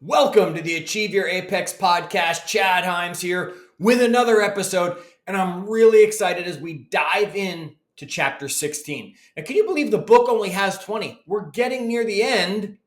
Welcome to the Achieve Your Apex podcast. Chad Hyams here with another episode, and I'm really excited as we dive in to chapter 16. Now, can you believe the book only has 20? We're getting near the end,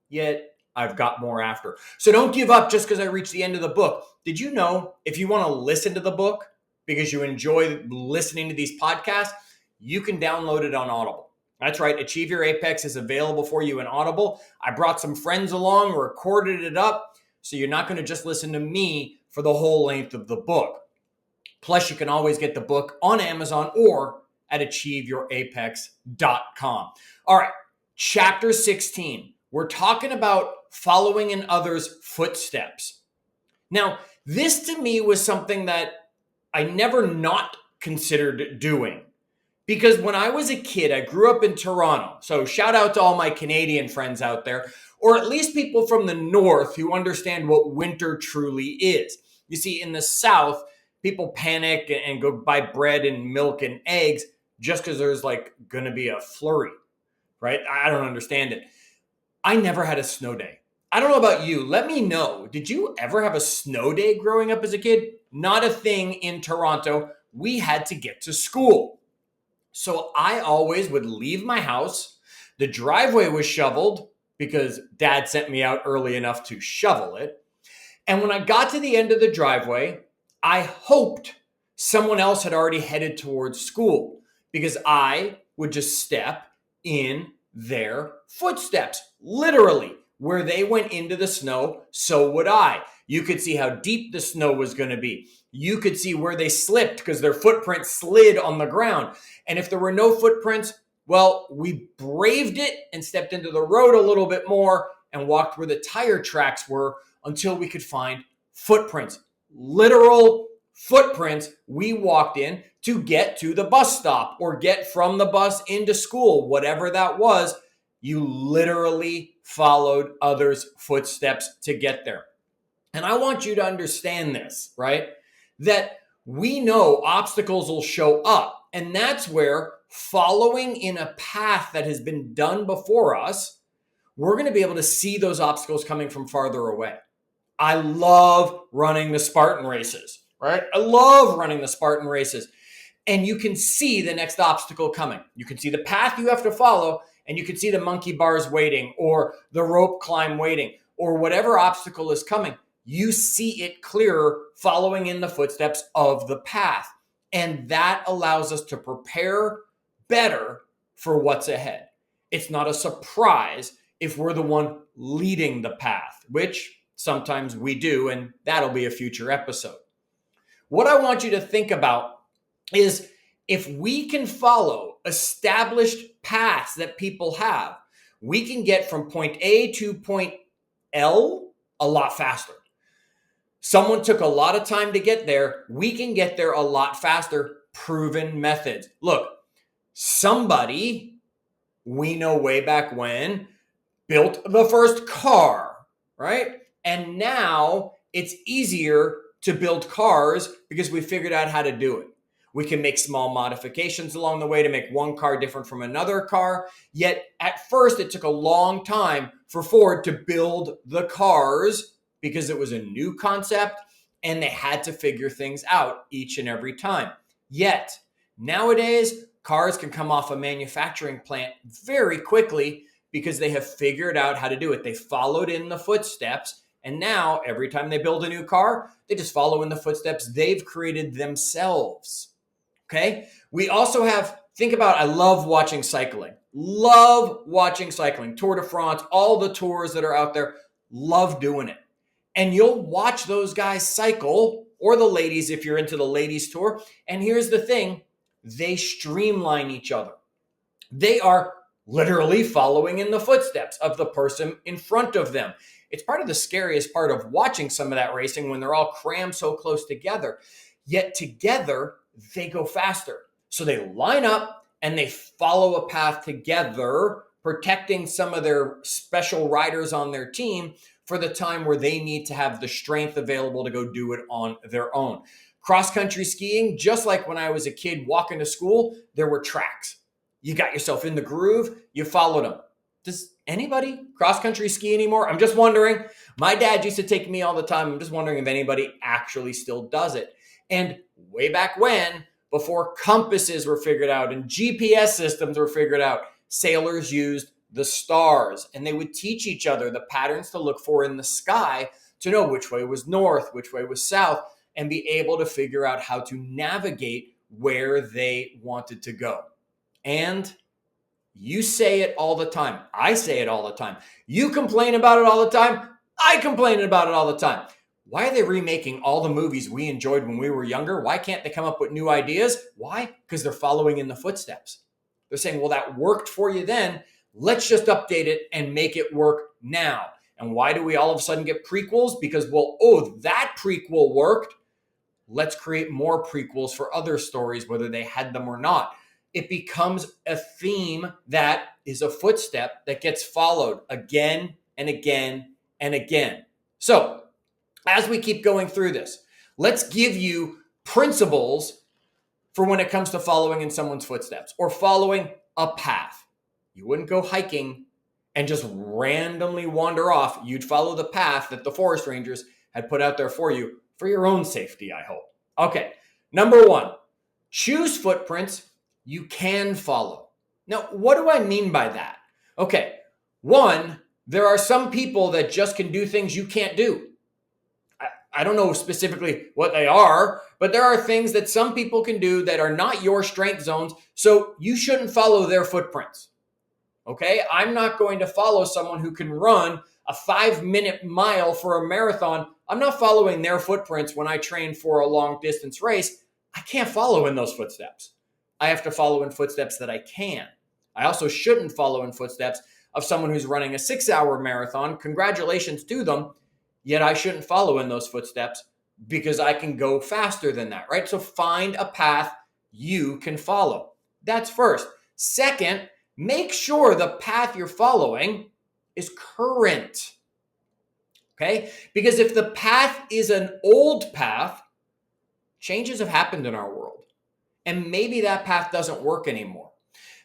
yet I've got more after. So don't give up just because I reached the end of the book. Did you know if you want to listen to the book because you enjoy listening to these podcasts, you can download it on Audible. That's right. Achieve Your Apex is available for you in Audible. I brought some friends along, recorded it up, so you're not going to just listen to me for the whole length of the book. Plus, you can always get the book on Amazon or at achieveyourapex.com. All right, chapter 16. We're talking about following in others' footsteps. Now, this to me was something that I never not considered doing. Because when I was a kid, I grew up in Toronto. So shout out to all my Canadian friends out there, or at least people from the north who understand what winter truly is. You see, in the South, people panic and go buy bread and milk and eggs just because there's going to be a flurry, right? I don't understand it. I never had a snow day. I don't know about you. Let me know. Did you ever have a snow day growing up as a kid? Not a thing in Toronto. We had to get to school. So I always would leave my house. The driveway was shoveled because Dad sent me out early enough to shovel it. And when I got to the end of the driveway, I hoped someone else had already headed towards school because I would just step in their footsteps. Literally, where they went into the snow, so would I. You could see how deep the snow was going to be. You could see where they slipped because their footprints slid on the ground. And if there were no footprints, well, we braved it and stepped into the road a little bit more and walked where the tire tracks were until we could find footprints. Literal footprints we walked in to get to the bus stop or get from the bus into school, whatever that was. You literally followed others' footsteps to get there. And I want you to understand this, right? That we know obstacles will show up. And that's where following in a path that has been done before us, we're going to be able to see those obstacles coming from farther away. I love running the Spartan races, right? I love running the Spartan races. And you can see the next obstacle coming. You can see the path you have to follow, and you can see the monkey bars waiting or the rope climb waiting or whatever obstacle is coming. You see it clearer following in the footsteps of the path. And that allows us to prepare better for what's ahead. It's not a surprise if we're the one leading the path, which sometimes we do, and that'll be a future episode. What I want you to think about is if we can follow established paths that people have, we can get from point A to point L a lot faster. Someone took a lot of time to get there. We can get there a lot faster. Proven methods. Look, somebody we know way back when built the first car, right? And now it's easier to build cars because we figured out how to do it. We can make small modifications along the way to make one car different from another car. Yet at first it took a long time for Ford to build the cars because it was a new concept and they had to figure things out each and every time. Yet nowadays, cars can come off a manufacturing plant very quickly because they have figured out how to do it. They followed in the footsteps, and now every time they build a new car, they just follow in the footsteps they've created themselves. Okay? We also think about, I love watching cycling. Love watching cycling. Tour de France, all the tours that are out there, love doing it. And you'll watch those guys cycle, or the ladies if you're into the ladies tour. And here's the thing, they streamline each other. They are literally following in the footsteps of the person in front of them. It's part of the scariest part of watching some of that racing when they're all crammed so close together. Yet together, they go faster. So they line up and they follow a path together, protecting some of their special riders on their team for the time where they need to have the strength available to go do it on their own. Cross-country skiing, just like when I was a kid walking to school, there were tracks. You got yourself in the groove, you followed them. Does Anybody cross-country ski anymore? I'm just wondering. My dad used to take me all the time. I'm just wondering if anybody actually still does it. And way back when, before compasses were figured out and GPS systems were figured out, sailors used the stars, and they would teach each other the patterns to look for in the sky to know which way was north, which way was south, and be able to figure out how to navigate where they wanted to go. And you say it all the time. I say it all the time. You complain about it all the time. I complain about it all the time. Why are they remaking all the movies we enjoyed when we were younger? Why can't they come up with new ideas? Why? Because they're following in the footsteps. They're saying, well, that worked for you then. Let's just update it and make it work now. And why do we all of a sudden get prequels? Because, well, oh, that prequel worked. Let's create more prequels for other stories, whether they had them or not. It becomes a theme that is a footstep that gets followed again and again and again. So, as we keep going through this, let's give you principles for when it comes to following in someone's footsteps or following a path. You wouldn't go hiking and just randomly wander off. You'd follow the path that the forest rangers had put out there for you for your own safety, I hope. Okay, number one, choose footprints you can follow. Now, what do I mean by that? Okay, one, there are some people that just can do things you can't do. I don't know specifically what they are, but there are things that some people can do that are not your strength zones, so you shouldn't follow their footprints. Okay, I'm not going to follow someone who can run a 5-minute mile for a marathon. I'm not following their footprints when I train for a long distance race. I can't follow in those footsteps. I have to follow in footsteps that I can. I also shouldn't follow in footsteps of someone who's running a 6-hour marathon. Congratulations to them. Yet I shouldn't follow in those footsteps because I can go faster than that, right? So find a path you can follow. That's first. Second, make sure the path you're following is current. Okay? Because if the path is an old path, changes have happened in our world. And maybe that path doesn't work anymore.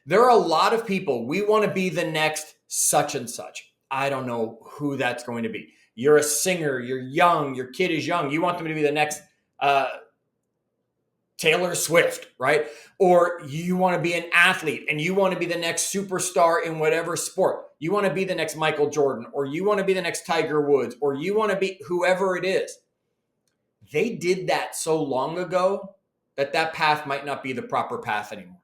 There are a lot of people, we want to be the next such and such. I don't know who that's going to be. You're a singer, you're young, your kid is young. You want them to be the next Taylor Swift, right? Or you want to be an athlete and you want to be the next superstar in whatever sport. You want to be the next Michael Jordan, or you want to be the next Tiger Woods, or you want to be whoever it is. They did that so long ago that path might not be the proper path anymore.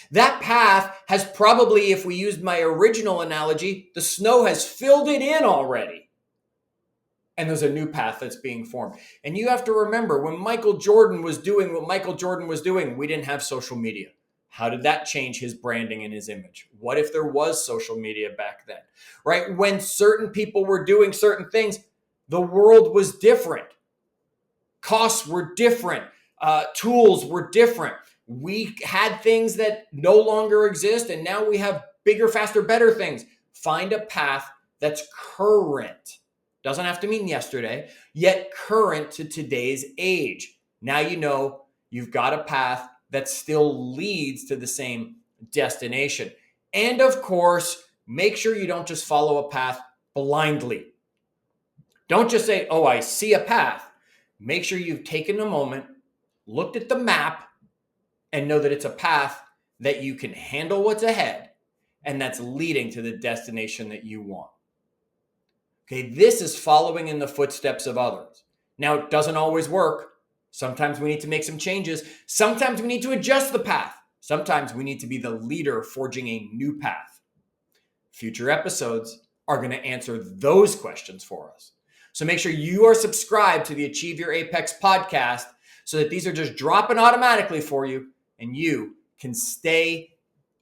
That path has probably, if we used my original analogy, the snow has filled it in already. And there's a new path that's being formed. And you have to remember, when Michael Jordan was doing what Michael Jordan was doing, we didn't have social media. How did that change his branding and his image? What if there was social media back then, right? When certain people were doing certain things, the world was different. Costs were different. Tools were different. We had things that no longer exist, and now we have bigger, faster, better things. Find a path that's current. Doesn't have to mean yesterday, yet current to today's age. Now you know you've got a path that still leads to the same destination. And of course, make sure you don't just follow a path blindly. Don't just say, oh, I see a path. Make sure you've taken a moment, looked at the map, and know that it's a path that you can handle what's ahead and that's leading to the destination that you want. Okay, this is following in the footsteps of others. Now, it doesn't always work. Sometimes we need to make some changes. Sometimes we need to adjust the path. Sometimes we need to be the leader forging a new path. Future episodes are going to answer those questions for us. So make sure you are subscribed to the Achieve Your Apex podcast so that these are just dropping automatically for you and you can stay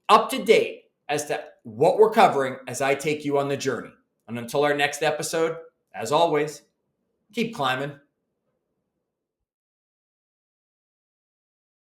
up to date as to what we're covering as I take you on the journey. And until our next episode, as always, keep climbing.